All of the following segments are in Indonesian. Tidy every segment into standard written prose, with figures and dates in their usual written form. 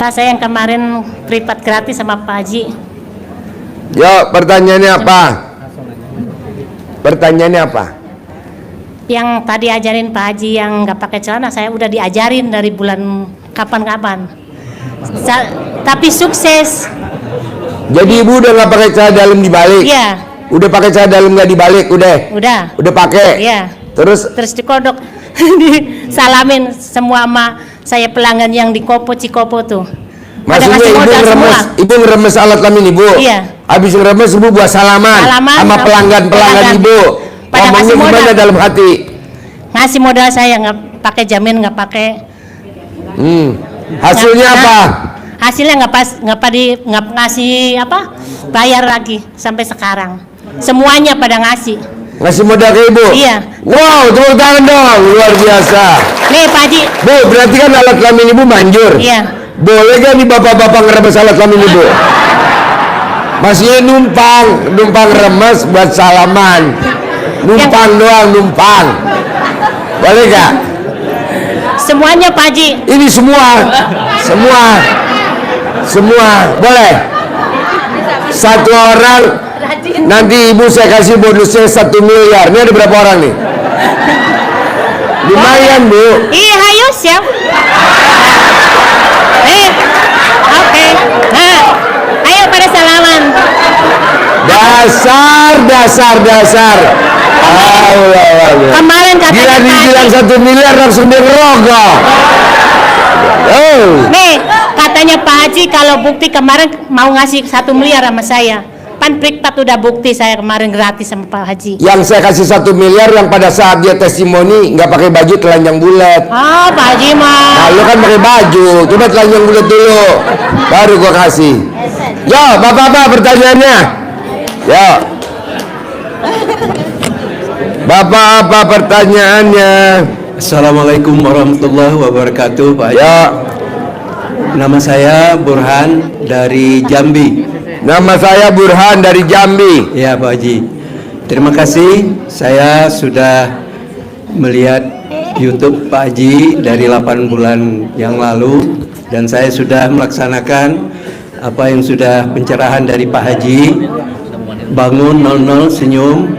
Pak, saya yang kemarin privat gratis sama Pak Haji. Yo, pertanyaannya apa? Pertanyaannya apa? Yang tadi ajarin Pak Haji yang nggak pakai celana, saya udah diajarin dari bulan kapan-kapan. Tapi sukses. Jadi ibu udah nggak pakai celana dalam dibalik? Iya. Udah pakai celana dalam nggak dibalik? Udah. Udah pakai? Iya. Terus dikodok, disalamin semua sama saya pelanggan yang di Cikopo tuh. maksudnya ibu ngeremes alat kelamin ibu? Iya. Habis ngeremes ibu buat salaman sama pelanggan ibu. Ngomongnya gimana dalam hati? Ngasih modal, saya nggak pakai jamin, nggak pakai. Hasilnya apa? Hasilnya nggak ngasih apa? Bayar lagi sampai sekarang. Semuanya pada ngasih. Ngasih modal ke ibu? Iya. Wow, tepuk tangan dong, luar biasa. Nih Pak Haji. Bu, berarti kan alat kelamin ibu manjur. Iya. Boleh gak nih bapak-bapak ngeremes alat kelamin ibu? Masih numpang remes buat salaman. Numpang. Boleh gak? Semuanya Pak Haji. Ini semua. Boleh. Satu orang, nanti ibu saya kasih bonusnya 1 miliar. Ini ada berapa orang nih? Lumayan bu. Iya, ayo siap. Oke. Nah, ayo pada salaman. Dasar. Kemarin katanya dibilang 1 miliar langsung dia ngerogok. Nih, katanya Pak Haji kalau bukti kemarin mau ngasih 1 miliar sama saya. Pan privat udah bukti saya kemarin gratis sama Pak Haji. Yang saya kasih 1 miliar yang pada saat dia testimoni nggak pakai baju, telanjang bulat. Oh, Pak Haji mah. Nah, lu kan pakai baju, coba telanjang bulat dulu, baru gua kasih. Yo, bapak-bapak pertanyaannya. Yo. Bapak apa pertanyaannya? Assalamualaikum warahmatullahi wabarakatuh, Pak Haji. Ya. Nama saya Burhan dari Jambi. Nama saya Burhan dari Jambi. Ya, Pak Haji. Terima kasih, saya sudah melihat YouTube Pak Haji dari 8 bulan yang lalu, dan saya sudah melaksanakan apa yang sudah pencerahan dari Pak Haji. Bangun 00 senyum,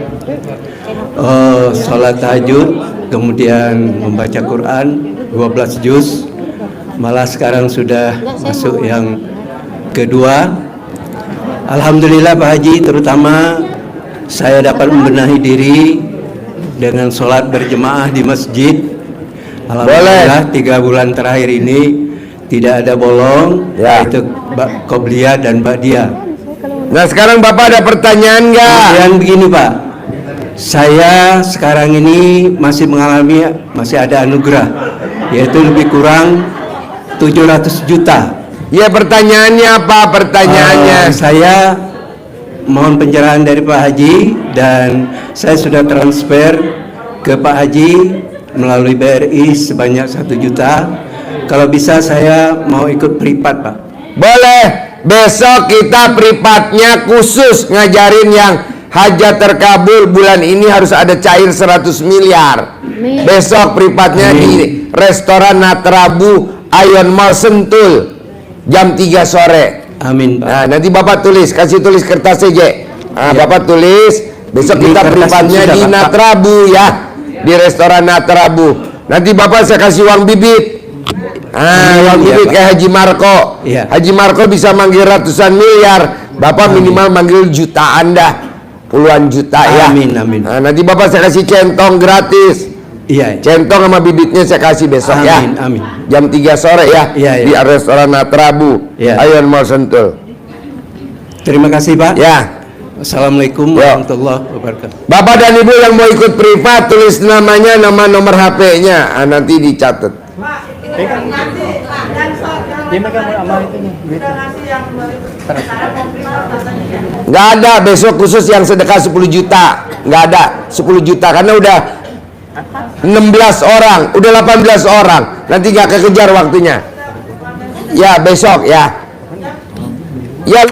sholat tahajud, kemudian membaca Quran 12 juz. Malah sekarang sudah masuk yang kedua. Alhamdulillah Pak Haji, terutama saya dapat membenahi diri dengan sholat berjemaah di masjid. Alhamdulillah 3 bulan terakhir ini tidak ada bolong, yaitu qobliyah dan ba'diyah. Nah sekarang Bapak ada pertanyaan nggak? Kemudian begini Pak, saya sekarang ini masih ada anugerah, yaitu lebih kurang 700 juta. Ya, pertanyaannya apa pertanyaannya? Saya mohon pencerahan dari Pak Haji, dan saya sudah transfer ke Pak Haji melalui BRI sebanyak 1 juta. Kalau bisa saya mau ikut privat Pak. Boleh, besok kita privatnya khusus ngajarin yang hajat terkabul bulan ini harus ada cair 100 miliar. Besok privatnya di restoran Natrabu Ion Mall Sentul jam 3 sore. Amin Pak. Nah nanti Bapak kasih tulis kertas aja. Nah, Bapak tulis besok kita privatnya di Natrabu ya, di restoran Natrabu. Nanti Bapak saya kasih uang bibit. Uang bibit kayak Haji Marco. Haji Marco bisa manggil ratusan miliar, Bapak minimal manggil jutaan dah, puluhan juta ya. Amin. Nah, nanti Bapak saya kasih centong gratis. Centong sama bibitnya saya kasih besok ya. Amin. Jam 3 sore ya, di restoran Natrabu Ion Mall Sentul. Terima kasih Pak. Ya. Assalamualaikum warahmatullahi wabarakatuh. Bapak dan Ibu yang mau ikut privat, tulis namanya, nama nomor HP-nya, nanti dicatat. Nggak ada, besok khusus yang sedekah 10 juta. Nggak ada 10 juta karena udah 16 orang, udah 18 orang. Nanti nggak kekejar waktunya. Ya besok ya. Ya.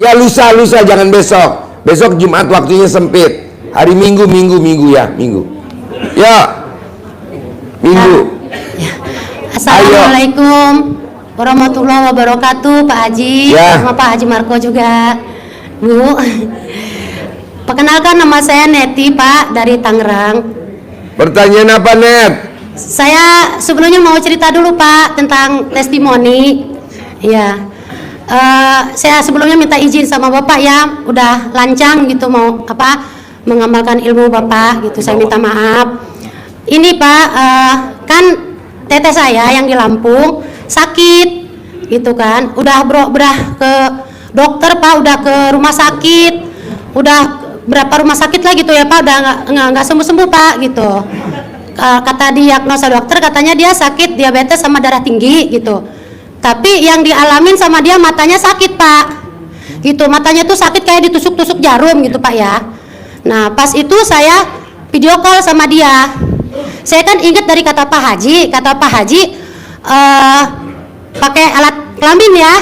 Ya lusa jangan besok. Besok Jumat waktunya sempit. Hari Minggu ya, Minggu. Ya. Minggu. Assalamualaikum warahmatullahi wabarakatuh, Pak Haji, Ya. sama Pak Haji Marco juga, Bu. Perkenalkan, nama saya Neti, Pak, dari Tangerang. Pertanyaan apa, Net? Saya sebenarnya mau cerita dulu, Pak, tentang testimoni. Iya. Saya sebelumnya minta izin sama Bapak ya, udah lancang gitu mau mengamalkan ilmu Bapak gitu. Saya minta maaf. Ini Pak, kan teteh saya yang di Lampung sakit gitu kan. Udah berah ke dokter, Pak, udah ke rumah sakit. Udah berapa rumah sakit lah gitu ya, Pak, udah nggak sembuh-sembuh, Pak gitu. Kata diagnosa dokter katanya dia sakit diabetes sama darah tinggi gitu. Tapi yang dialamin sama dia matanya sakit, Pak. Gitu, matanya tuh sakit kayak ditusuk-tusuk jarum gitu, Pak ya. Nah, pas itu saya video call sama dia. Saya kan ingat dari kata Pak Haji pakai alat kelamin ya.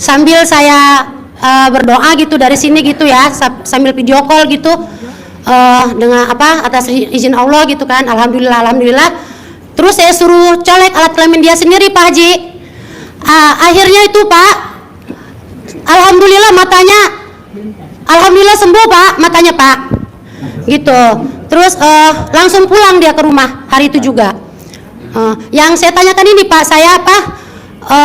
Sambil saya berdoa gitu dari sini gitu ya, sambil video call gitu. Dengan atas izin Allah gitu kan. Alhamdulillah. Terus saya suruh colek alat kelamin dia sendiri, Pak Haji. Akhirnya itu, Pak, alhamdulillah sembuh, Pak, matanya, Pak, gitu. Terus langsung pulang dia ke rumah hari itu juga. Yang saya tanyakan ini, Pak,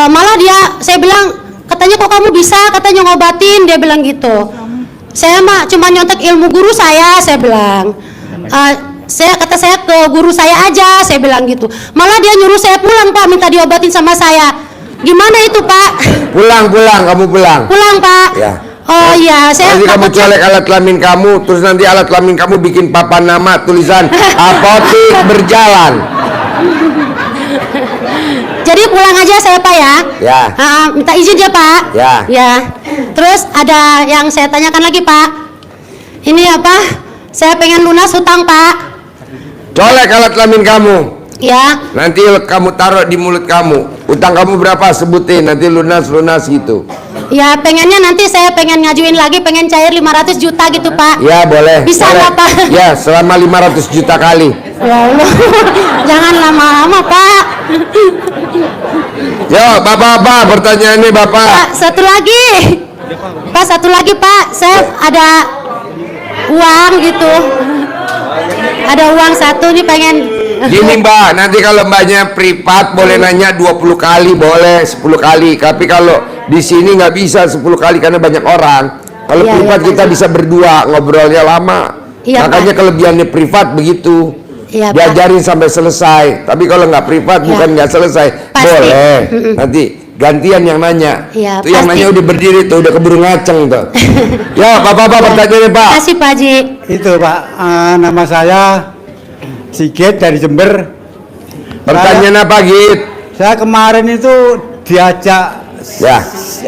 malah saya bilang, katanya kok kamu bisa, katanya ngobatin, dia bilang gitu. Saya mah cuma nyontek ilmu guru saya bilang. Kata saya ke guru saya aja, saya bilang gitu. Malah dia nyuruh saya pulang, Pak, minta diobatin sama saya. Gimana itu, Pak? Pulang, kamu pulang. Pulang, Pak. Ya. Oh iya, saya nanti kamu colek alat kelamin kamu, terus nanti alat kelamin kamu bikin papan nama tulisan apotik berjalan. Jadi pulang aja saya, Pak ya. Ya. Minta izin ya, Pak. Ya. Terus ada yang saya tanyakan lagi, Pak. Ini saya pengen lunas hutang, Pak. Colek alat kelamin kamu. Ya. Nanti kamu taruh di mulut kamu. Utang kamu berapa sebutin, nanti lunas gitu. Ya, pengennya nanti saya pengen ngajuin lagi, pengen cair 500 juta gitu, Pak. Ya, boleh. Bisa nggak, Pak? Ya, selama 500 juta kali. Ya Allah. Jangan lama-lama, Pak. Yo, Bapak, pertanyaannya Bapak. Pak, satu lagi, Pak. Saya ada uang gitu. Ada uang satu nih pengen. Gini, Mbak, nanti kalau Mbaknya privat boleh nanya 20 kali, boleh 10 kali. Tapi kalau di sini nggak bisa 10 kali karena banyak orang. Kalau Ya, privat ya, kita Pak. bisa berdua, ngobrolnya lama. Iya, Makanya Pak. kelebihannya privat begitu. Iya, Pak. Diajarin sampai selesai. Tapi kalau nggak privat Ya. bukan nggak selesai. Pasti. Boleh. Nanti gantian yang nanya. Iya, Tuh yang pasti. nanya udah berdiri tuh, udah keburu ngaceng tuh. Ya, Bapak, pertanyaannya Pak. Kasih, Pak Haji. Itu, Pak, nama saya Sigit dari Jember. Pertanyaan apa, Git? Saya kemarin itu diajak Ya.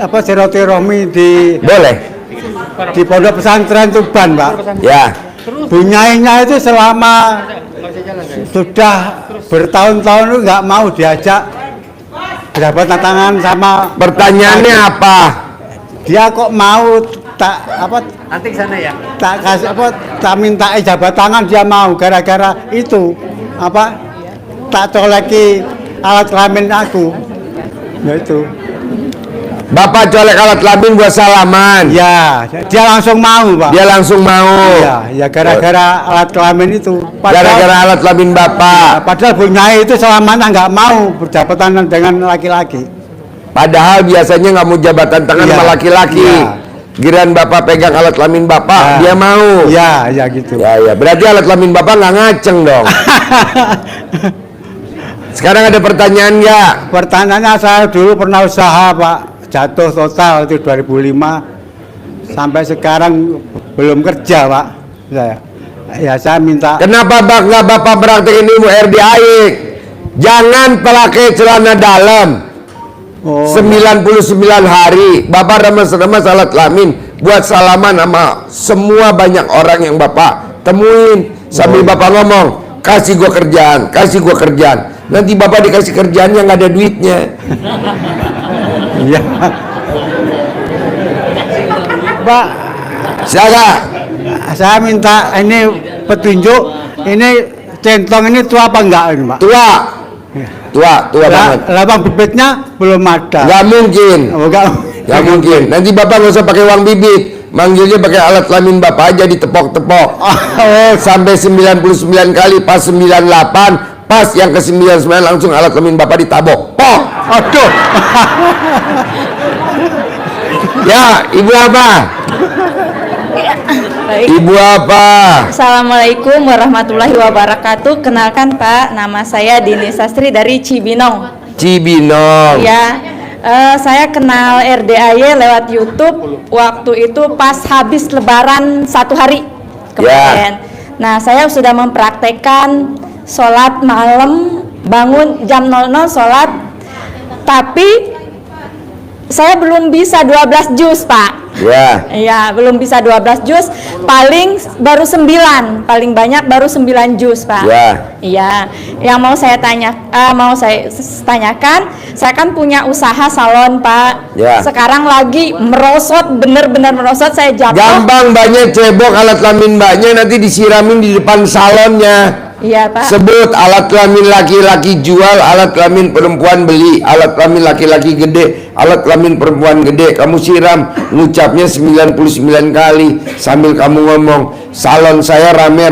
silaturahmi di Boleh. Pondok Pesantren Tuban, Pak. Ya. Bunyainya itu selama sudah bertahun-tahun itu nggak mau diajak berdapat tantangan sama. Pertanyaannya apa? Dia kok mau Nanti sana ya. tak minta jabat tangan, dia mau gara-gara itu tak coleki alat kelamin aku. Ya itu. Bapak colek alat kelamin buat salaman. Ya, dia langsung mau, Pak. Dia langsung mau. Ya gara-gara alat kelamin itu. Gara-gara alat kelamin Bapak. Padahal Bunyai itu selamanya nggak mau berdapatan dengan laki-laki. Padahal biasanya nggak mau jabatan tangan Iya. sama laki-laki. Iya. Giliran Bapak pegang alat kelamin Bapak, dia mau. Ya gitu. Ya. Berarti alat kelamin Bapak nggak ngaceng dong. Sekarang ada pertanyaan nggak? Pertanyaannya, saya dulu pernah usaha, Pak, jatuh total itu 2005 sampai sekarang belum kerja, Pak. Saya minta. Kenapa nggak Bapak praktekin ilmu RDAI? Jangan pakai celana dalam. 99 hari Bapak remes-remes alat kelamin buat salaman sama semua banyak orang yang Bapak temuin sambil Bapak ngomong, kasih gua kerjaan. Nanti Bapak dikasih kerjaan yang nggak ada duitnya. Iya. Pak, Silakan. saya minta ini petunjuk, ini centong ini tua apa enggak ini Pak? Tua. Tua banget. Labang bibitnya belum ada. Nggak mungkin. Oh, enggak. Nggak mungkin. Nanti bapak nggak usah pakai uang bibit. Manggilnya pakai alat kelamin bapak aja ditepok-tepok. Sampai 99 kali, pas 98, pas yang ke 99 langsung alat kelamin bapak ditabok. Pok. Aduh. Ya, ibu apa? Baik. Ibu apa? Assalamualaikum warahmatullahi wabarakatuh. Kenalkan Pak, nama saya Dini Sastri dari Cibinong. Cibinong. Ya, saya kenal RDAY lewat YouTube. Waktu itu pas habis Lebaran 1 hari kemarin. Nah, saya sudah mempraktekkan sholat malam, bangun jam 00 sholat, tapi saya belum bisa 12 juz Pak. Ya. Iya, belum bisa 12 juz, paling baru 9, paling banyak baru 9 juz, Pak. Ya. Iya, yang mau saya tanyakan, saya kan punya usaha salon, Pak. Ya. Sekarang lagi merosot, bener-bener merosot, saya jatuh. Gampang, banyak cebok alat kelamin mbaknya nanti disiramin di depan salonnya. Iya, Pak. Sebut alat kelamin laki-laki jual, alat kelamin perempuan beli, alat kelamin laki-laki gede, alat kelamin perempuan gede, kamu siram, ngucapnya 99 kali sambil kamu ngomong, salon saya rame,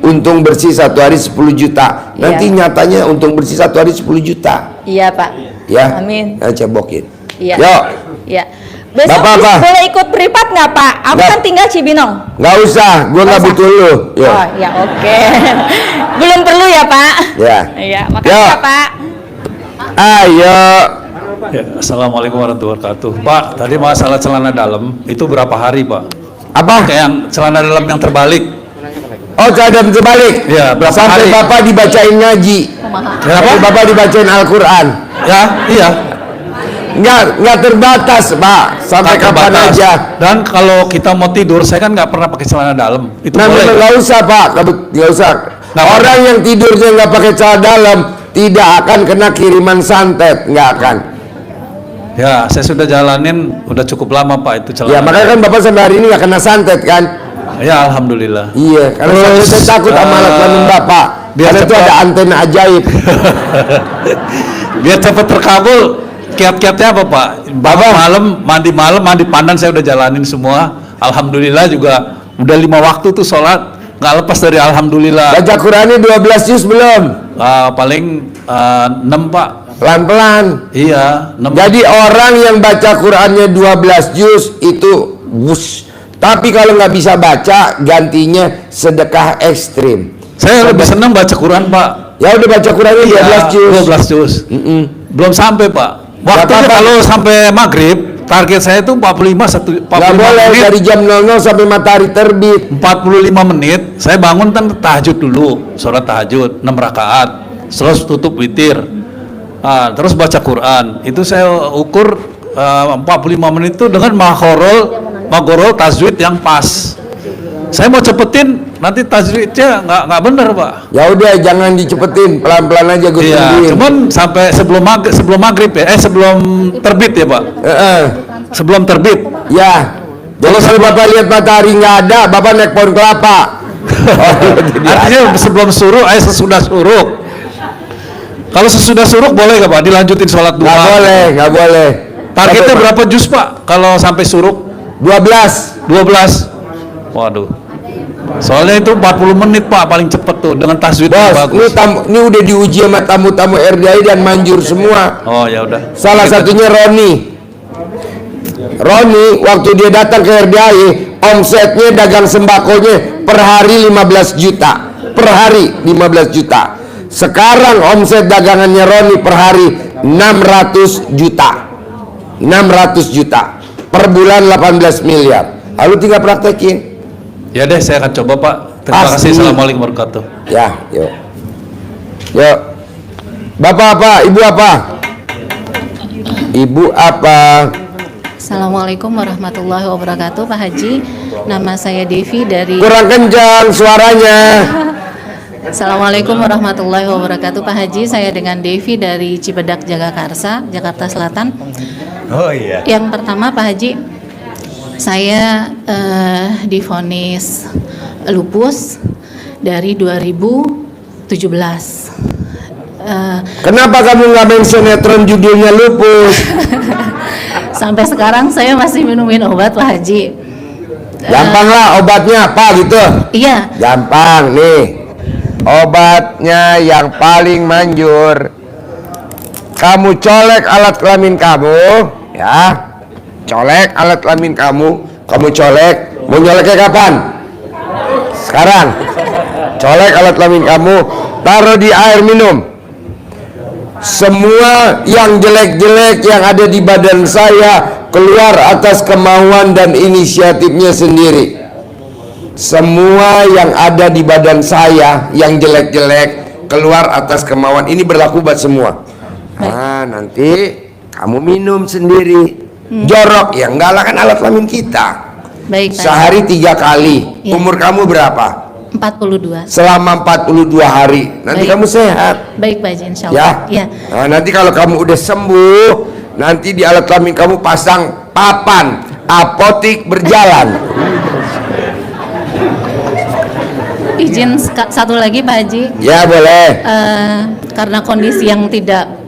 untung bersih satu hari 10 juta. Nanti Iya. nyatanya untung bersih satu hari 10 juta. Iya, Pak. Ya. Amin. Nah, cebokin. Iya. Yuk. Iya. Besok Bapak apa? boleh ikut privat nggak, Pak? Aku Nggak. kan tinggal Cibinong. Nggak usah, gua nggak Nggak usah. butuh lu. Yuk. Oh, ya oke. Belum perlu ya, Pak? Ya. Iya, makasih Yuk. ya, Pak. Ayo. Ya, Assalamualaikum warahmatullahi wabarakatuh. Pak, tadi masalah celana dalam itu berapa hari, Pak? Apa? Kayak yang celana dalam yang terbalik. Oh, cadam terbalik. Ya, berapa Sampai hari? bapak dibacain ngaji. Kenapa? Sampai bapak dibacain Al-Quran. Ya, iya. Nggak terbatas, Pak. Sampai Tak kapan terbatas. aja. Dan kalau kita mau tidur, saya kan nggak pernah pakai celana dalam. Itu Nah, boleh. memang Pak? nggak usah, Pak. Nggak usah. Nggak apa-apa. Orang yang tidurnya nggak pakai celana dalam tidak akan kena kiriman santet, nggak akan. Ya, saya sudah jalanin, udah cukup lama, Pak, itu celana. Ya, makanya kan bapak sampai hari ini nggak kena santet kan? Ya, alhamdulillah. Iya, karena Terus, saya takut sama alat kelamin bapak. biar Karena itu cepat. ada antena ajaib. Biar cepat terkabul, kiat-kiatnya apa, Pak? Bapak mandi malam, mandi pandan saya udah jalanin semua. Alhamdulillah juga udah 5 waktu tuh sholat, nggak lepas dari alhamdulillah. Baca Qurannya 12 juz belum? Paling 6, Pak. Pelan-pelan. Iya, 6. Jadi orang yang baca Qurannya 12 juz itu bus. Tapi kalau nggak bisa baca, gantinya sedekah ekstrim. Saya lebih senang baca Quran, Pak. Ya udah baca Qurannya 12 juz. 12 juz. Belum sampai, Pak. Waktunya apa-apa. kalau sampai maghrib, target saya itu 45 Nggak boleh menit. dari jam 00 sampai matahari terbit. 45 menit, saya bangun kan tahajud dulu, sholat tahajud 6 rakaat, terus tutup witir, terus baca Quran. Itu saya ukur 45 menit itu dengan magorol tajwid yang pas. Saya mau cepetin, nanti tajwidnya nggak bener, Pak. Ya udah jangan dicepetin, pelan-pelan aja gue Iya, tungguin. cuman sampai sebelum maghrib ya, sebelum terbit ya, Pak. Sebelum terbit. Ya. Jadi kalau bapak lihat matahari nggak ada, bapak naik pohon kelapa. Artinya sebelum suruh, sesudah suruh. Kalau sesudah suruh boleh nggak, Pak? Dilanjutin sholat duha? Nggak boleh, nggak boleh. Targetnya Bapak- berapa juz, Pak? Kalau sampai suruh 12. 12. Waduh. Soalnya itu 40 menit, Pak, paling cepet tuh dengan tajwid yang Bos, bagus. ini udah diuji sama tamu-tamu RDI dan manjur semua. Oh, ya udah. Salah satunya Roni. Roni waktu dia datang ke RDI, omsetnya dagang sembakonya per hari 15 juta. Per hari 15 juta. Sekarang omset dagangannya Roni per hari 600 juta. 600 juta. Per bulan 18 miliar. Lalu tinggal praktekin. Ya deh, saya akan coba, Pak. Terima Pasti. kasih. Assalamualaikum warahmatullahi wabarakatuh. Ya, yuk. Yuk. Bapak apa? Ibu apa? Ibu apa? Assalamualaikum warahmatullahi wabarakatuh, Pak Haji. Nama saya Devi dari. Kurang kencang suaranya. Assalamualaikum warahmatullahi wabarakatuh, Pak Haji. Saya dengan Devi dari Cibadak Jagakarsa, Jakarta Selatan. Oh iya. Yang pertama, Pak Haji, Saya divonis lupus dari 2017. Kenapa kamu nggak main sinetron judulnya lupus? Sampai sekarang saya masih minumin obat Pak Haji. Gampang lah obatnya apa gitu? Iya. Gampang nih. Obatnya yang paling manjur. Kamu colek alat kelamin kamu, ya. Colek alat kelamin kamu colek. Mau nyoleknya kapan? Sekarang. Colek alat kelamin kamu, taruh di air minum. Semua yang jelek-jelek yang ada di badan saya keluar atas kemauan dan inisiatifnya sendiri. Semua yang ada di badan saya yang jelek-jelek keluar atas kemauan. Ini berlaku buat semua. Nah, nanti kamu minum sendiri. Jorok ya enggak lah, kan alat kelamin kita. Baik, Pak. Sehari 3 kali. Ya. Umur kamu berapa? 42. Selama 42 hari. Nanti Baik. kamu sehat. Baik Pak Haji, insya Ya. Allah. Ya. Nah, nanti kalau kamu udah sembuh, nanti di alat kelamin kamu pasang papan apotik berjalan. Izin satu lagi Pak Haji. Ya boleh. Karena kondisi yang tidak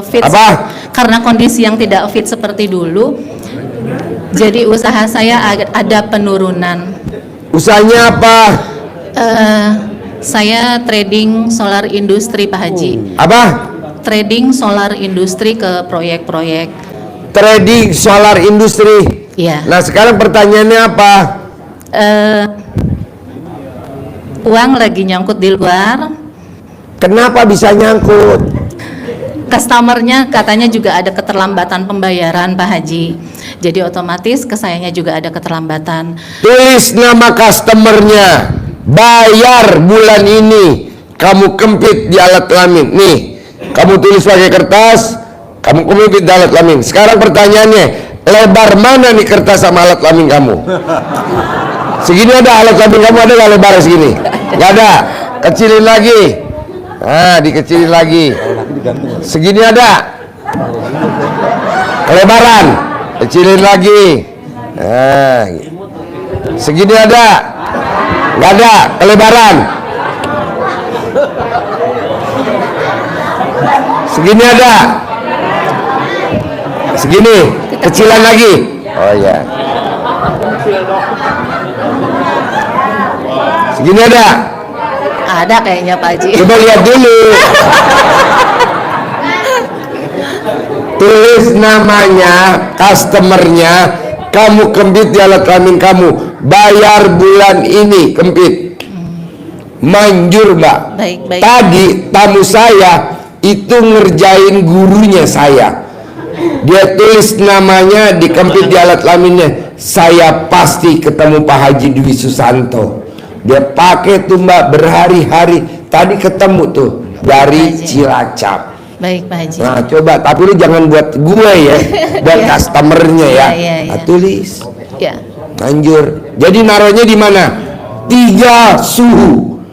fit. Apa? Karena kondisi yang tidak fit seperti dulu, jadi usaha saya ada penurunan. Usahanya apa? Saya trading solar industri Pak Haji. Apa? Trading solar industri ke proyek-proyek. Trading solar industri. Iya. Nah, sekarang pertanyaannya apa? Uang lagi nyangkut di luar. Kenapa bisa nyangkut? Customernya katanya juga ada keterlambatan pembayaran Pak Haji. Jadi otomatis ke sayanya juga ada keterlambatan. Tulis nama customernya. Bayar bulan ini. Kamu kempit di alat kelamin. Nih, kamu tulis pakai kertas. Kamu kempit di alat kelamin. Sekarang pertanyaannya, lebar mana nih kertas sama alat kelamin kamu? Segini ada alat kelamin kamu, ada nggak lebar segini? Nggak ada. Kecilin lagi. Nah, dikecilin lagi. Segini ada. Kelebaran. Kecilin lagi. Nah, segini ada. Nggak ada. Kelebaran. Segini ada. Segini. Kecilan lagi. Oh ya. Segini ada. Ada kayaknya Pak Haji. Coba lihat dulu. Tulis namanya, customernya, kamu kempit di alat kelamin kamu, bayar bulan ini kempit. Manjur Mbak. Baik, baik. Tadi tamu saya itu ngerjain gurunya saya. Dia tulis namanya dikempit di alat kelaminnya. Saya pasti ketemu Pak Haji Dwi Susanto. Dia pakai tuh Mbak berhari-hari. Tadi ketemu tuh dari Cilacap. Baik Pak Haji. Nah coba, tapi lu jangan buat gue ya, buat customernya ya. Nah, tulis. Ya. Anjur. Jadi naruhnya di mana? 3 suhu.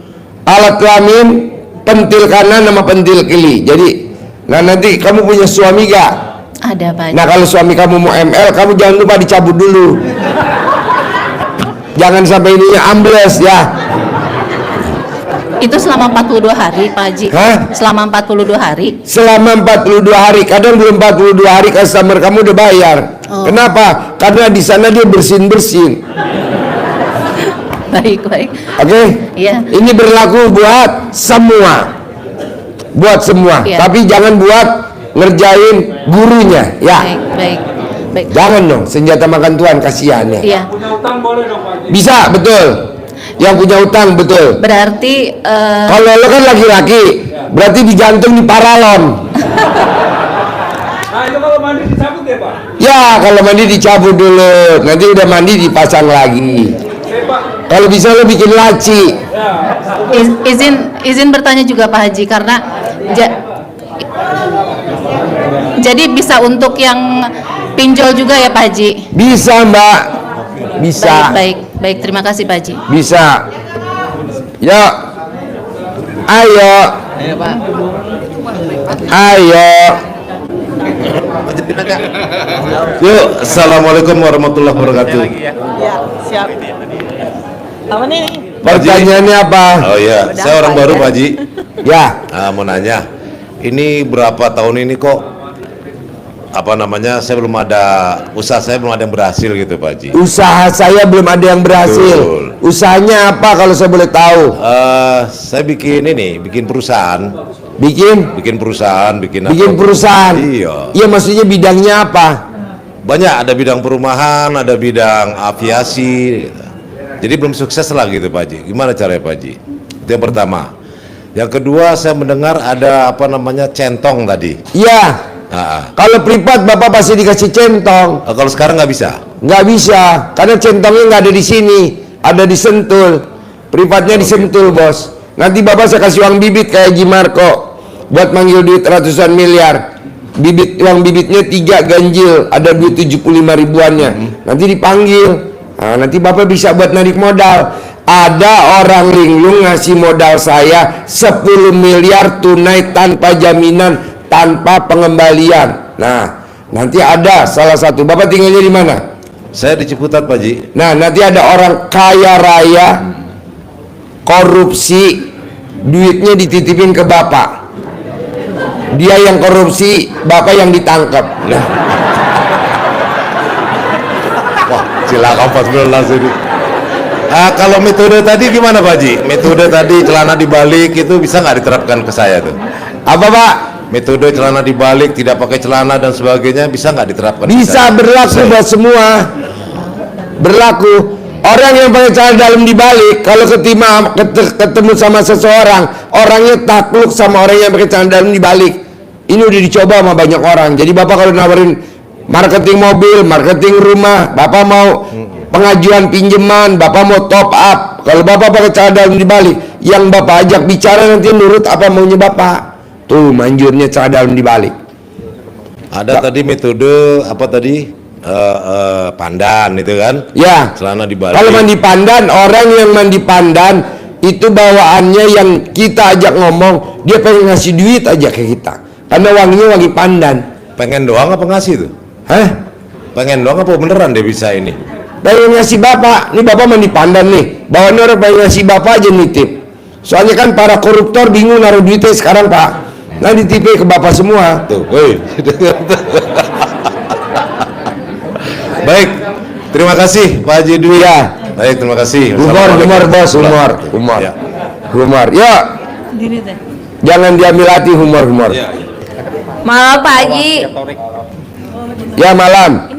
Alat kelamin, pentil kanan sama pentil kiri. Jadi, nah nanti kamu punya suami gak? Ada Pak Haji. Nah kalau suami kamu mau ML, kamu jangan lupa dicabut dulu. Jangan sampai ininya ambles ya. Itu selama 42 hari Pak Haji. Hah? Selama 42 hari. Selama 42 hari, kadang belum 42 hari customer kamu udah bayar. Oh. Kenapa? Karena di sana dia bersin-bersin. Baik, baik. Oke? Iya. Ini berlaku buat semua. Buat semua. Iya. Tapi jangan buat ngerjain gurunya, ya. Baik, baik. Baik. Jangan dong, senjata makan Tuhan, kasihan ya. Iya. Bisa, betul. Yang punya utang, betul. Berarti Kalau lo kan laki-laki, berarti di jantung di paralon. Nah itu kalau mandi dicabut ya Pak? Ya, kalau mandi dicabut dulu. Nanti udah mandi dipasang lagi. Kalau bisa lo bikin laci. izin bertanya juga Pak Haji karena jadi bisa untuk yang pinjol juga ya Pak Haji. Bisa Mbak. Bisa. Baik, baik. Terima kasih Pak Haji. Bisa. Yuk. Ayo. Ayo. Yuk, assalamualaikum warahmatullahi wabarakatuh. Siap. Apa nih? Pertanyaannya apa? Oh iya, saya orang baru Pak Haji. Ya, Mau nanya, ini berapa tahun ini kok saya belum ada usaha, saya belum ada yang berhasil gitu Pak Haji. usaha saya belum ada yang berhasil. Betul. Usahanya apa kalau saya boleh tahu? Saya bikin perusahaan, Bikin perusahaan. perusahaan. Iya. Iya, maksudnya bidangnya apa? Banyak, ada bidang perumahan, ada bidang aviasi gitu. Jadi belum sukses lah gitu Pak Haji. Gimana caranya Pak Haji? Itu yang pertama. Yang kedua, saya mendengar ada centong tadi. Iya. Kalau privat Bapak pasti dikasih centong. Kalau sekarang nggak bisa? Nggak bisa, karena centongnya nggak ada di sini, ada di Sentul. Privatnya di Sentul, Bos. Nanti Bapak saya kasih uang bibit kayak Haji Marco buat manggil duit ratusan miliar. Uang bibitnya 3 ganjil, ada duit 75 ribuannya. Nanti dipanggil. Nah, nanti Bapak bisa buat narik modal. Ada orang linglung ngasih modal saya 10 miliar tunai tanpa jaminan, tanpa pengembalian. Nah, nanti ada salah satu. Bapak tinggalnya di mana? Saya di Ciputat Pak Haji. Nah, nanti ada orang kaya raya korupsi, duitnya dititipin ke Bapak. Dia yang korupsi, Bapak yang ditangkap. Nah, Wah, cilaka 14 ini. Kalau metode tadi gimana Pak Haji? Metode tadi celana dibalik itu bisa nggak diterapkan ke saya tuh? apa Pak? Metode celana dibalik, tidak pakai celana dan sebagainya bisa nggak diterapkan? Bisa, berlaku buat semua. Berlaku. Orang yang pakai celana dalam dibalik, kalau ketemu sama seseorang, orangnya takluk sama orang yang pakai celana dalam dibalik. Ini udah dicoba sama banyak orang. Jadi Bapak kalau nawarin marketing mobil, marketing rumah, Bapak mau pengajuan pinjaman, Bapak mau top up, kalau Bapak pakai celana dalam dibalik, yang Bapak ajak bicara nanti nurut apa maunya Bapak. Tuh manjurnya celana dalam dibalik. Ada tadi metode apa tadi? Pandan itu kan? Ya. Celana dibalik. Kalau mandi pandan, orang yang mandi pandan itu bawaannya yang kita ajak ngomong, dia pengen ngasih duit aja ke kita. Karena wanginya wangi pandan. Pengen doang apa ngasih tuh? Hah? Pengen doang apa beneran dia bisa ini? Pengen ngasih Bapak. Ini Bapak mandi pandan nih. Bawaannya orang pengen ngasih Bapak aja nitip. Soalnya kan para koruptor bingung naruh duitnya sekarang Pak. Nah dititip ke Bapak semua. Tuh, woi. Baik, terima kasih Pak Haji Dwi. Ya. Baik, terima kasih. Humor bos, humor. Ya. Humor. Yuk. Jangan diambil hati humor. Malam Pak Haji. Ya malam.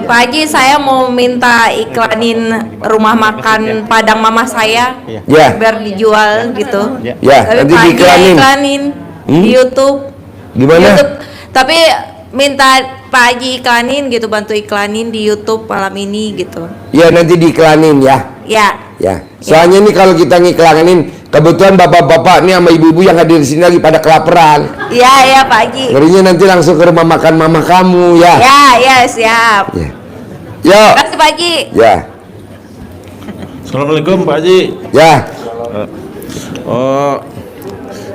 Pak Haji, saya mau minta iklanin rumah makan Padang Mama saya, Ya. biar dijual gitu. Ya, Tapi nanti Pak Haji diiklanin. iklanin di YouTube. Gimana? YouTube. Tapi minta Pak Haji iklanin gitu, bantu iklanin di YouTube malam ini gitu. Ya nanti diiklanin ya. Ya. Soalnya nih kalau kita ngiklanin, kebetulan bapak-bapak nih sama ibu-ibu yang hadir di sini lagi pada kelaparan. Iya Pak Haji. Ngerinya nanti langsung ke rumah makan mama kamu ya. Ya, siap. Yo. Terima kasih Pak Haji. Ya. Assalamualaikum Pak Haji. Ya.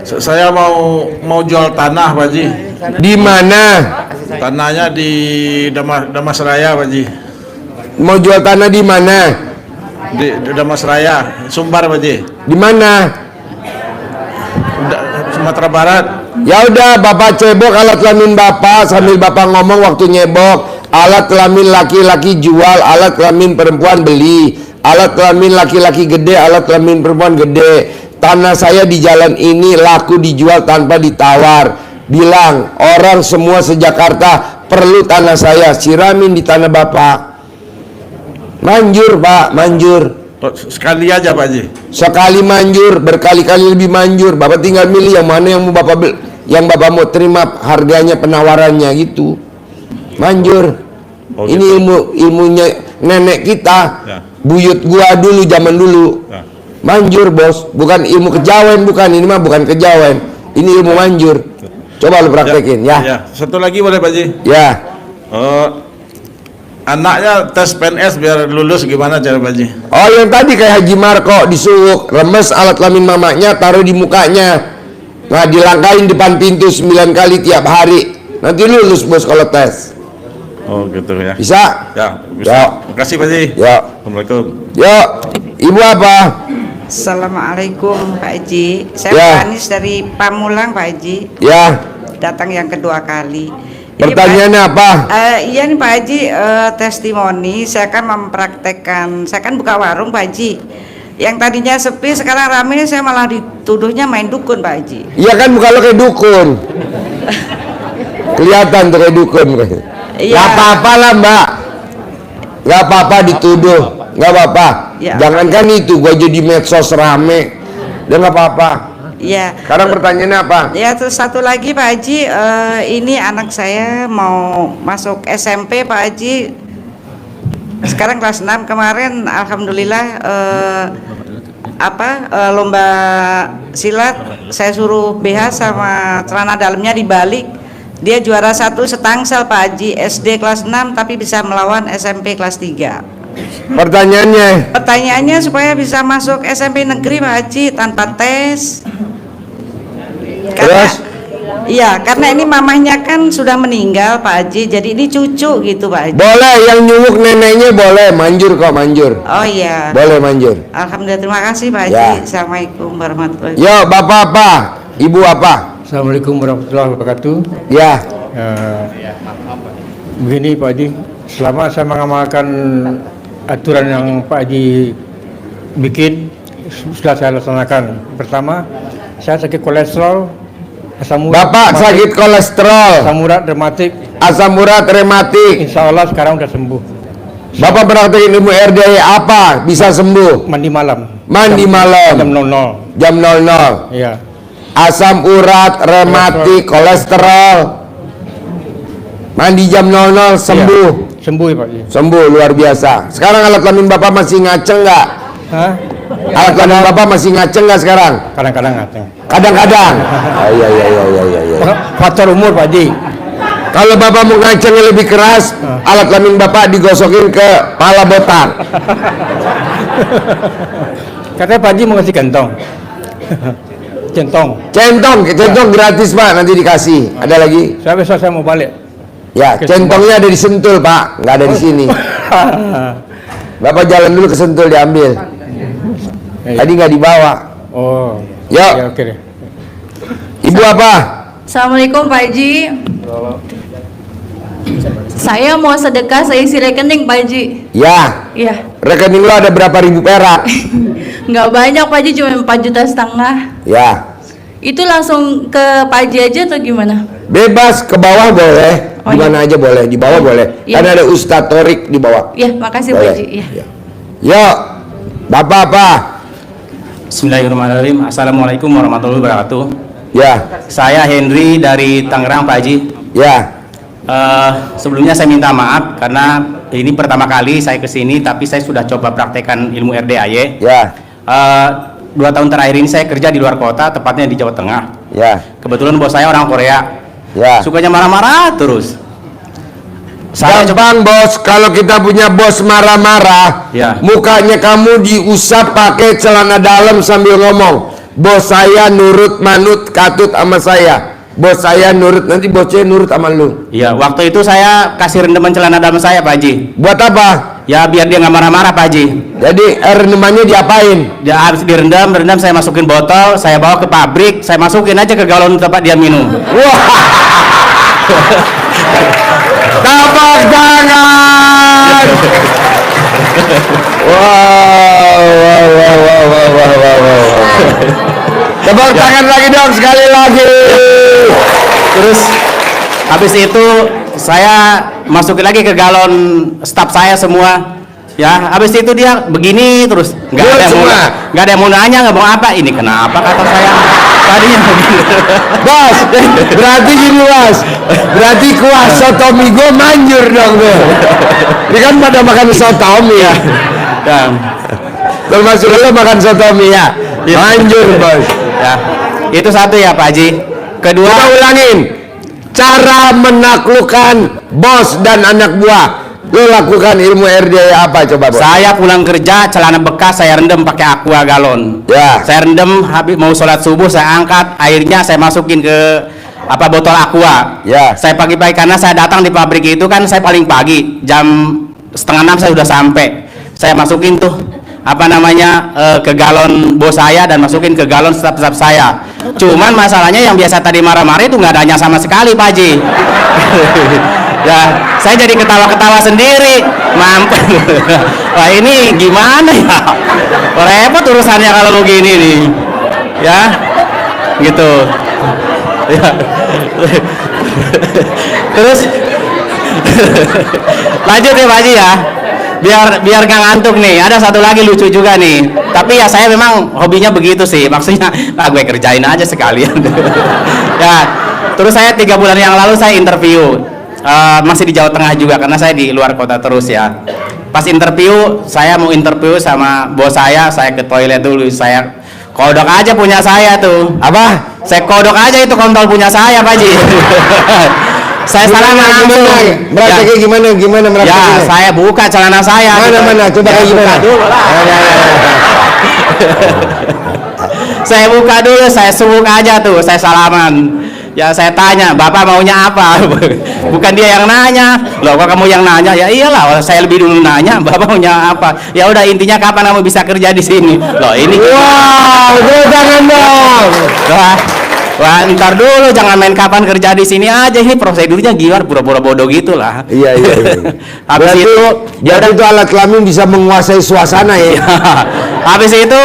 Saya mau jual tanah Pak Haji. Di mana? Tanahnya di Damas Raya Pak Haji. Mau jual tanah di mana? Di Damas Raya, Sumbar Pak Haji. Di mana? Sumatera Barat. Ya udah, Bapak cebok alat kelamin Bapak sambil Bapak ngomong waktu nyebok. Alat kelamin laki-laki jual, alat kelamin perempuan beli. Alat kelamin laki-laki gede, alat kelamin perempuan gede. Tanah saya di jalan ini laku dijual tanpa ditawar. Bilang orang semua se-Jakarta perlu tanah saya, siramin di tanah Bapak. Manjur Pak, manjur. Sekali aja Pak Haji. Sekali manjur, berkali-kali lebih manjur. Bapak tinggal milih yang mana yang mau Bapak yang Bapak mau terima harganya, penawarannya gitu. Manjur. Oh, ini gitu. ilmunya nenek kita. Ya. Buyut gua dulu zaman dulu. Ya. Manjur bos, bukan ilmu kejawen, bukan ini mah bukan kejawen. Ini ilmu manjur. Coba lu praktekin ya. Satu lagi boleh Pak Haji? Ya. Anaknya tes PNS biar lulus gimana cara Pak Haji? Oh yang tadi kayak Haji Marco disuruh remes alat kelamin mamanya, taruh di mukanya. Nah dilangkain depan pintu 9 kali tiap hari. Nanti lulus bos kalau tes. Oh gitu ya. Bisa? Ya, Ya. bisa. Terima kasih Pak Haji. Ya. Assalamualaikum. Yuk, ibu apa? Assalamualaikum Pak Haji. Saya Ya. Pak Anis dari Pamulang Pak Haji. Ya. Datang yang kedua kali. Pertanyaannya apa? Iya nih Pak Haji, testimoni. Saya kan mempraktekkan. Saya kan buka warung Pak Haji. Yang tadinya sepi sekarang ramai, saya malah dituduhnya main dukun Pak Haji. Iya kan muka lo kayak dukun. Kelihatan tuh kayak dukun. Iya. Gak apa-apa lah mbak. Gak apa-apa dituduh. Gak apa-apa. Ya. Jangankan itu, gua jadi medsos rame. Dan gak apa-apa. Iya. Sekarang pertanyaannya apa? Ya terus satu lagi Pak Haji, ini anak saya mau masuk SMP Pak Haji. Sekarang kelas 6, kemarin alhamdulillah lomba silat saya suruh BH sama celana dalamnya dibalik. Dia juara 1 setangsel Pak Haji, SD kelas 6 tapi bisa melawan SMP kelas 3. Pertanyaannya supaya bisa masuk SMP negeri Pak Haji tanpa tes. Karena ini mamahnya kan sudah meninggal Pak Haji, jadi ini cucu gitu Pak Haji. Boleh, yang nyunguk neneknya boleh, manjur kok, manjur. Oh iya. Boleh manjur. Alhamdulillah, terima kasih Pak Haji. Ya. Assalamualaikum warahmatullahi Yo, bapak apa? Ibu apa? Assalamualaikum warahmatullahi wabarakatuh. Ya. Begini Pak Haji, selama saya mengamalkan aturan yang Pak Haji bikin, sudah saya laksanakan. Pertama, saya sakit kolesterol, asam urat. Bapak sakit kolesterol, asam urat rematik. Asam urat rematik. Insya Allah sekarang udah sembuh. Bapak praktekin ilmu RDA apa? Bisa sembuh? Mandi malam. Mandi malam. Jam 00. Jam 00. Iya. Asam urat rematik, kolesterol. Mandi jam 00 sembuh. Iya. Sembuh ya Pak. Sembuh luar biasa. Sekarang alat kelamin Bapak masih ngaceng nggak? Hah? Alat kelamin Bapak masih ngaceng nggak sekarang? Kadang-kadang ngaceng. Kadang-kadang. Iya. Faktor umur Pak Haji. Kalau Bapak mau ngacengnya lebih keras, alat kelamin Bapak digosokin ke pala botak. Katanya Pak Haji mau kasih kantong. Centong gratis Pak, nanti dikasih. Ada lagi? Saya besok saya mau balik. Ya, centongnya ada di Sentul Pak, nggak ada di sini. Bapak jalan dulu ke Sentul diambil. Tadi nggak dibawa. Oh. Yuk. Ya, oke deh. Ibu apa? Assalamualaikum Pak Haji. Saya mau sedekah, saya isi rekening Pak Haji. Ya. Iya. Rekening lo ada berapa ribu perak? Nggak banyak Pak Haji, cuma 4,5 juta. Ya. Itu langsung ke Pak Haji aja atau gimana? Bebas, ke bawah boleh. Oh, Di mana aja boleh, di bawah boleh. Iya. Kan ada Ustadz Torik di bawah. Iya, makasih Pak Boleh. Haji. Iya. Yuk. Bapak apa? Bismillahirrahmanirrahim. Assalamualaikum warahmatullahi wabarakatuh. Ya. Saya Henry dari Tangerang Pak Haji. Ya. Sebelumnya saya minta maaf karena ini pertama kali saya kesini, tapi saya sudah coba praktekkan ilmu RDAY. Ya. 2 tahun terakhir ini saya kerja di luar kota, tepatnya di Jawa Tengah. Ya. Kebetulan bos saya orang Korea. Ya. Sukanya marah-marah terus. Saya Gampang bos, kalau kita punya bos marah-marah, Ya. mukanya kamu diusap pakai celana dalam sambil ngomong, bos saya nurut manut katut sama saya, bos saya nurut, nanti bosnya nurut sama lu. Iya, waktu itu saya kasih rendeman celana dalam saya Pak Haji. Buat apa? Ya biar dia nggak marah-marah Pak Haji. Jadi rendemannya diapain? Dia habis direndam saya masukin botol, saya bawa ke pabrik, saya masukin aja ke galon tempat dia minum. Wah. Tepuk tangan. Wow. Tepuk tangan lagi dong sekali lagi. Terus habis itu saya masukin lagi ke galon staf saya semua. Ya, habis itu dia begini terus. Nggak ada yang mau nanya, nggak mau apa. Ini kenapa kata saya tadinya begini. Bos, berarti gini bos. Berarti kuah sotomi gue manjur dong tuh. Ini kan pada makan sotomi ya. Termasuk lo makan sotomi ya. Manjur bos. Ya, itu satu ya Pak Haji. Kedua, kita ulangin. Cara menaklukkan bos dan anak buah. Lo lakukan ilmu RDA apa coba bos? saya pulang kerja celana bekas saya rendam pakai aqua galon. Ya. Saya rendam habis mau sholat subuh saya angkat airnya saya masukin ke apa botol aqua. Ya. Saya pagi-pagi karena saya datang di pabrik itu kan saya paling pagi jam 5:30 saya sudah sampai. Saya masukin tuh apa namanya ke galon bos saya dan masukin ke galon staf-staf saya. Cuman masalahnya yang biasa tadi marah-marah itu nggak adanya sama sekali Pak Haji. Ya, saya jadi ketawa-ketawa sendiri. Mampus. Wah ini gimana ya? Repot urusannya kalau begini nih. Ya, gitu. Ya. Terus lanjut ya Pak Haji ya. Biar nggak ngantuk nih. Ada satu lagi lucu juga nih. Tapi ya saya memang hobinya begitu sih. Maksudnya gue kerjain aja sekalian. Ya. Terus saya 3 bulan yang lalu saya interview. Masih di Jawa Tengah juga karena saya di luar kota terus ya. Pas interview, saya mau interview sama bos saya ke toilet dulu. Saya kodok aja punya saya tuh. Apa? Saya kodok aja itu kontol punya saya Pak Haji. Saya salah langsung. Prakteknya gimana Ya, prakteknya? saya buka celana saya. Mana coba kayak gimana? Buka dulu lah. Saya buka dulu, saya sunguk aja tuh, saya salaman. Ya saya tanya, Bapak maunya apa? Bukan dia yang nanya. Loh kok kamu yang nanya? Ya iyalah, saya lebih dulu nanya, Bapak maunya apa? Ya udah intinya kapan kamu bisa kerja di sini? Loh ini. Wow, jangan dong. Wah, ntar dulu jangan main kapan kerja di sini aja. Ini prosedurnya gimana? Pura-pura bodoh gitulah. Iya. Habis Berarti, itu itu alat kelamin bisa menguasai suasana ya. habis itu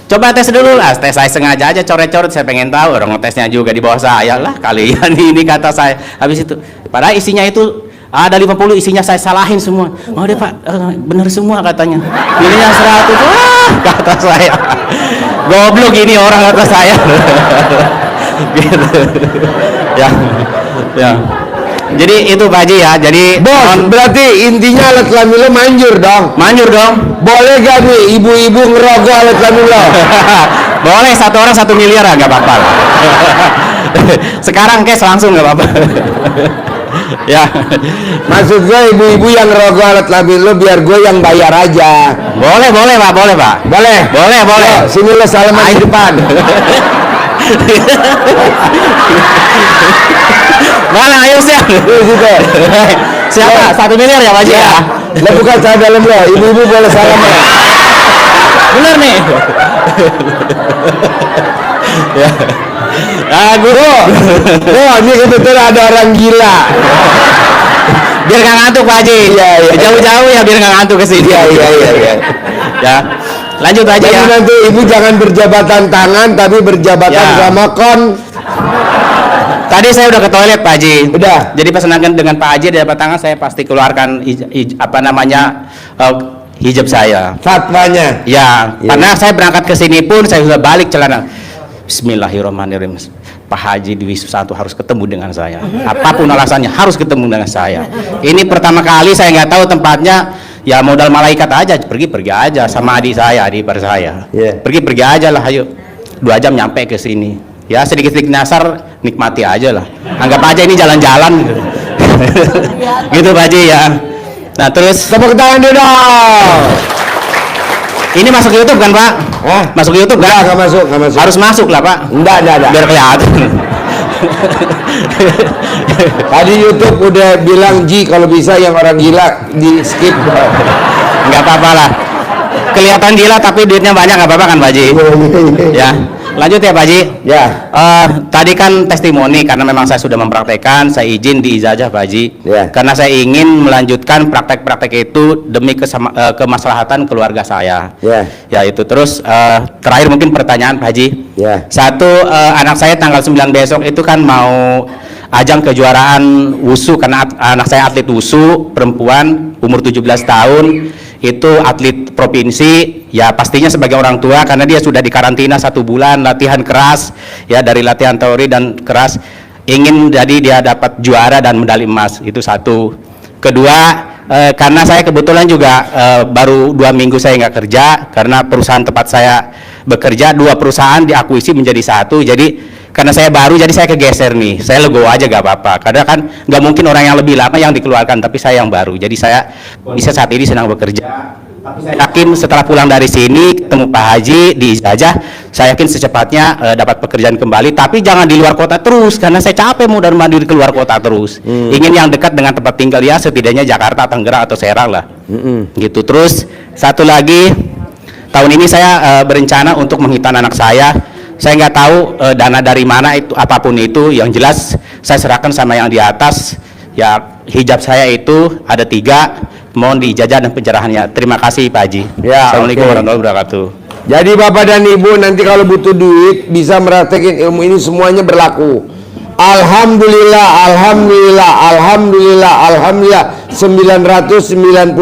coba tes dulu lah. Tes saya sengaja aja coret-coret, saya pengen tahu orang ngetesnya juga di bawah saya lah. Kalian ini kata saya. Habis itu padahal isinya itu ada 50, isinya saya salahin semua. Oh deh Pak, bener semua katanya. Ininya 100. Wah, kata saya. Goblok ini orang kata saya. Gitu. Ya. Jadi itu Pak Haji ya. Jadi Bos, berarti intinya alat kelamin lo manjur dong. manjur dong. Boleh gak nih ibu-ibu ngerogoh alat kelamin lo? Boleh, satu orang 1 miliar lah, nggak apa-apa. Sekarang cash langsung nggak apa-apa. Ya. Maksud gue ibu-ibu yang ngerogoh alat kelamin lo biar gue yang bayar aja. Boleh Pak, boleh Pak. Boleh? Boleh. Yo, sini lo salaman di depan. Mana ayo siap. Siapa? 1 miliar ya Pak Haji ya? Lo bukan saya dalam lo, ibu-ibu boleh salaman. Bener nih. Ya. Guru. Oh, ini kebetulan ada orang gila. Biar nggak ngantuk Pak Haji. Iya. Jauh-jauh ya biar nggak ngantuk ke sini. Iya. Ya. Lanjut aja Jadi ya. nanti ibu jangan berjabatan tangan tapi berjabatan Ya. sama Tadi saya udah ke toilet Pak Haji. Udah. Jadi pesanan dengan Pak Haji di depan tangan saya pasti keluarkan hijab saya. fatwanya. Ya, karena saya berangkat ke sini pun saya sudah balik celana. Bismillahirrahmanirrahim. Pak Haji Dwi Susanto harus ketemu dengan saya. Apapun alasannya harus ketemu dengan saya. Ini pertama kali saya nggak tahu tempatnya. Ya modal malaikat aja, pergi aja sama adik ipar saya. Yeah. Pergi aja lah, ayo. 2 jam nyampe ke sini. Ya sedikit-sedikit nyasar, nikmati aja lah. Anggap aja ini jalan-jalan. Gitu Pak Haji ya. Nah terus Tepuk tangan dulu dong. ini masuk YouTube kan Pak? Masuk YouTube kan? Nggak masuk. Harus masuk lah Pak. Enggak. Biar kelihatan. Tadi YouTube udah bilang kalau bisa yang orang gila di skip. Nggak apa-apa lah. Kelihatan gila tapi duitnya banyak nggak apa-apa kan Pak Haji? Ya. Lanjut ya Pak Haji. Ya. Tadi kan testimoni karena memang saya sudah mempraktekkan, saya izin diijazah Pak Haji. Ya. Karena saya ingin melanjutkan praktek-praktek itu demi kemaslahatan keluarga saya. Ya. Ya itu terus terakhir mungkin pertanyaan Pak Haji. Ya. Satu, anak saya tanggal 9 besok itu kan mau ajang kejuaraan WUSU karena anak saya atlet WUSU perempuan umur 17 tahun. Itu atlet provinsi, ya pastinya sebagai orang tua karena dia sudah dikarantina 1 bulan latihan keras ya, dari latihan teori dan keras, ingin jadi dia dapat juara dan medali emas. Itu satu. Kedua, karena saya kebetulan juga baru 2 minggu saya nggak kerja karena perusahaan tempat saya bekerja 2 perusahaan diakuisisi menjadi 1, jadi karena saya baru jadi saya kegeser nih, saya legowo aja gak apa-apa karena kan nggak mungkin orang yang lebih lama yang dikeluarkan, tapi saya yang baru, jadi saya bisa saat ini sedang bekerja Saya yakin setelah pulang dari sini ketemu Pak Haji di ijazah, saya yakin secepatnya dapat pekerjaan kembali. Tapi jangan di luar kota terus, karena saya capek mudar mandir ke luar kota terus. Ingin yang dekat dengan tempat tinggal ya, setidaknya Jakarta, Tangerang atau Serang lah. Gitu. Terus satu lagi, tahun ini saya berencana untuk menghitan anak saya. Saya nggak tahu dana dari mana itu, apapun itu. Yang jelas saya serahkan sama yang di atas. Ya, hijab saya itu ada 3, mohon diijazah dan pencerahannya. Terima kasih Pak Haji. Ya, Assalamualaikum oke. warahmatullahi wabarakatuh. Jadi Bapak dan Ibu nanti kalau butuh duit bisa meraktekin ilmu ini, semuanya berlaku. Alhamdulillah, alhamdulillah, alhamdulillah, alhamdulillah. 999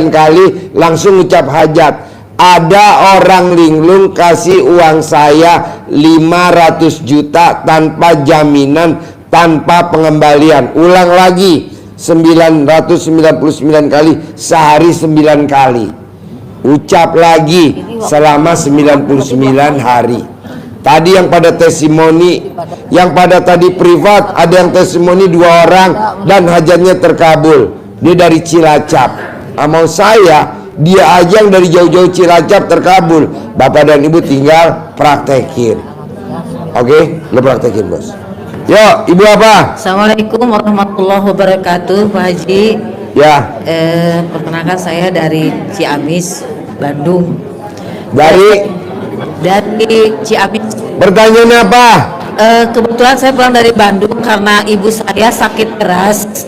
kali langsung ucap hajat. Ada orang linglung kasih uang saya 500 juta tanpa jaminan, tanpa pengembalian. Ulang lagi, 999 kali, sehari 9 kali. Ucap lagi selama 99 hari. Tadi yang pada testimoni, yang pada tadi privat, ada yang testimoni 2 orang dan hajatnya terkabul. Dia dari Cilacap. Mau saya, dia aja yang dari jauh-jauh Cilacap terkabul. Bapak dan Ibu tinggal praktekin. Oke, lo praktekin bos. Yo, Ibu apa? Assalamualaikum warahmatullahi wabarakatuh, Pak Haji. Ya. Perkenalkan saya dari Ciamis, Bandung. Dari Ciamis. Pertanyaannya apa? Kebetulan saya pulang dari Bandung karena ibu saya sakit keras.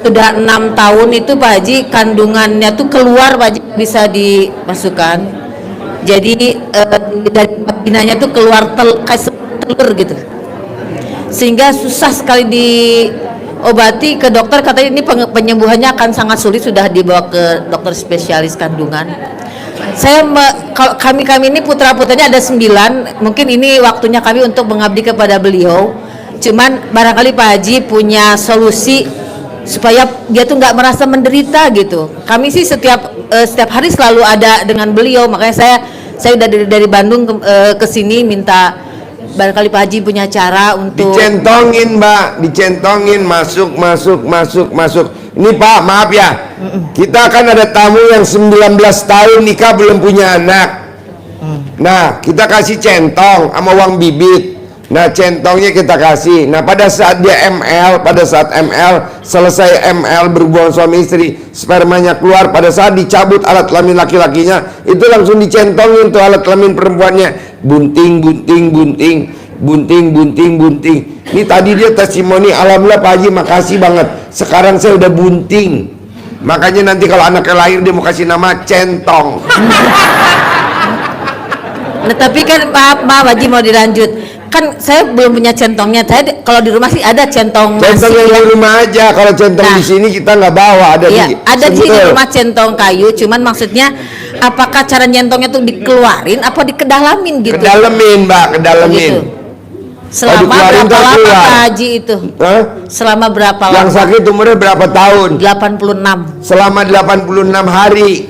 Sudah 6 tahun itu Pak Haji, kandungannya tuh keluar Pak Haji, bisa dimasukkan. Jadi dari vaginanya tuh keluar kayak telur gitu. Sehingga susah sekali diobati ke dokter, katanya ini penyembuhannya akan sangat sulit, sudah dibawa ke dokter spesialis kandungan. Kalau kami ini putra-putranya ada 9, mungkin ini waktunya kami untuk mengabdi kepada beliau. Cuman barangkali Pak Haji punya solusi supaya dia tuh nggak merasa menderita gitu. Kami sih setiap hari selalu ada dengan beliau, makanya saya udah dari Bandung ke sini minta barangkali Pak Haji punya cara untuk dicentongin, Mbak, dicentongin, masuk. Ini Pak, maaf ya, kita kan ada tamu yang 19 tahun nikah belum punya anak. Nah, kita kasih centong sama uang bibit. Nah, centongnya kita kasih. Nah, pada saat dia ML, selesai ML berhubungan suami istri, spermanya keluar, pada saat dicabut alat kelamin laki-lakinya, itu langsung dicentongin tuh alat kelamin perempuannya. Bunting. Ini tadi dia testimoni, alhamdulillah Pak Haji, makasih banget. Sekarang saya udah bunting. Makanya nanti kalau anaknya lahir dia mau kasih nama centong. Nah, tapi kan maaf Haji, mau dilanjut. Kan saya belum punya centongnya. Saya kalau di rumah sih ada centong. Centong yang di rumah aja. Kalau centong di sini kita nggak bawa. Ada di rumah centong kayu. Cuman maksudnya apakah cara nyentongnya tuh dikeluarin apa dikedalamin gitu? Kedalamin, Mbak, kedalamin. Gitu. Selama berapa lama Pak Haji itu? Selama berapa lama? Yang sakit umurnya berapa tahun? 86. Selama 86 hari.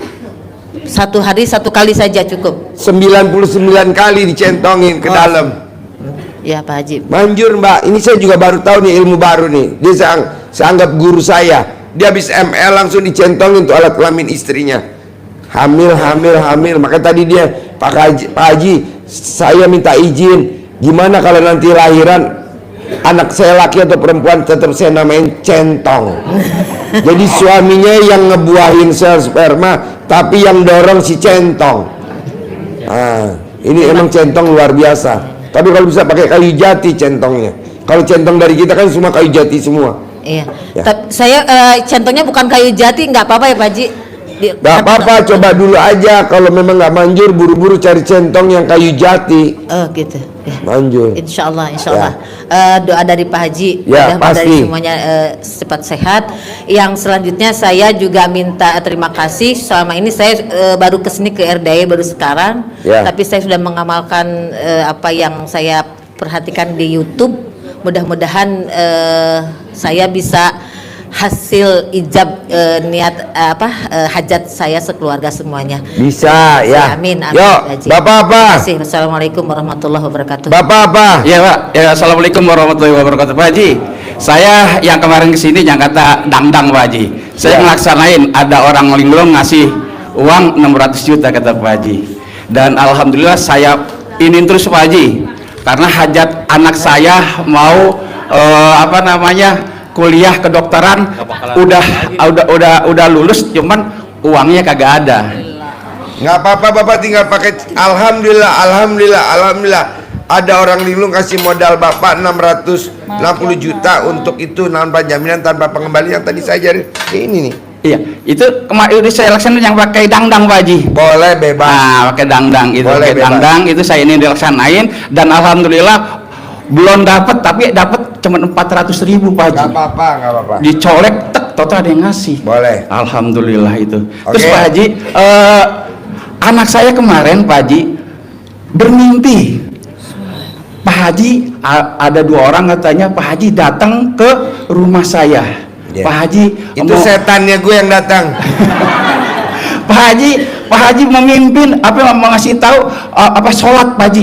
1 hari 1 kali saja cukup. 99 kali dicentongin ke dalam. Ya Pak Haji. Manjur, Mbak. Ini saya juga baru tahu nih, ilmu baru nih. Dia saya anggap guru saya. Dia habis ML langsung dicentongin untuk alat kelamin istrinya. Hamil. Maka tadi dia, Pak Haji, saya minta izin. Gimana kalau nanti lahiran anak saya laki atau perempuan, tetap saya namain centong. Jadi suaminya yang ngebuahin sel sperma, tapi yang dorong si centong. Ini emang centong luar biasa. Tapi kalau bisa pakai kayu jati centongnya. Kalau centong dari kita kan semua kayu jati semua. Iya. Ya. Saya centongnya bukan kayu jati, nggak apa-apa ya Pak Haji? Nggak apa-apa, coba dulu aja. Kalau memang nggak manjur, buru-buru cari centong yang kayu jati. Oh gitu. Ya. Manjur. Insya Allah. Doa dari Pak Haji, ya, mudah-mudahan dari semuanya cepat sehat. Yang selanjutnya saya juga minta terima kasih. Selama ini saya baru kesini ke RDAY baru sekarang, tapi saya sudah mengamalkan apa yang saya perhatikan di YouTube. Mudah-mudahan saya bisa hasil ijab niat hajat saya sekeluarga semuanya. Bisa ya. Amin. Yuk, Bapak apa? Terima kasih. Assalamualaikum warahmatullahi wabarakatuh. Bapak apa? Ya Pak. Ya, assalamualaikum warahmatullahi wabarakatuh Pak Haji. Saya yang kemarin kesini yang kata dangdang Pak Haji. Saya ngelaksanain, ada orang linglung ngasih uang 600 juta kata Pak Haji. Dan alhamdulillah saya ini terus Pak Haji, karena hajat anak saya mau kuliah kedokteran, udah lulus, cuman uangnya kagak ada. Nggak apa-apa, Bapak tinggal pakai alhamdulillah ada orang linglung kasih modal Bapak 660 juta untuk itu tanpa jaminan, tanpa pengembalian. Tadi saya ajarin ini nih. Iya, itu kemarin saya laksanain yang pakai dangdang Pak Haji. Boleh bebas. Nah, pakai dangdang itu, Boleh pakai bebas. dangdang itu saya ini dilaksanain, dan alhamdulillah belum dapat, tapi dapat cuma 400.000 Pak Haji. Nggak apa-apa. Dicolek, total ada yang ngasih. Boleh. Alhamdulillah itu. Oke. Terus Pak Haji, anak saya kemarin Pak Haji bermimpi. Pak Haji, ada 2 orang katanya Pak Haji datang ke rumah saya. Yeah. Pak Haji Itu setannya gue yang datang. Pak Haji memimpin mau ngasih tahu sholat Pak Haji.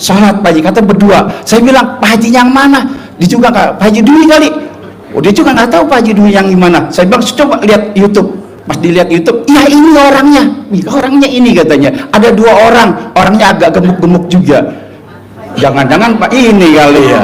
Sholat Pak Haji, kata berdua. Saya bilang, Pak Haji yang mana? Dia juga nggak, Pak Haji Dwi kali. Oh, dia juga nggak tahu Pak Haji Dwi yang gimana. Saya bilang, coba lihat YouTube. Pas dilihat YouTube, ya ini orangnya ini katanya. Ada 2 orang, orangnya agak gemuk-gemuk juga. Jangan-jangan Pak ini kali ya.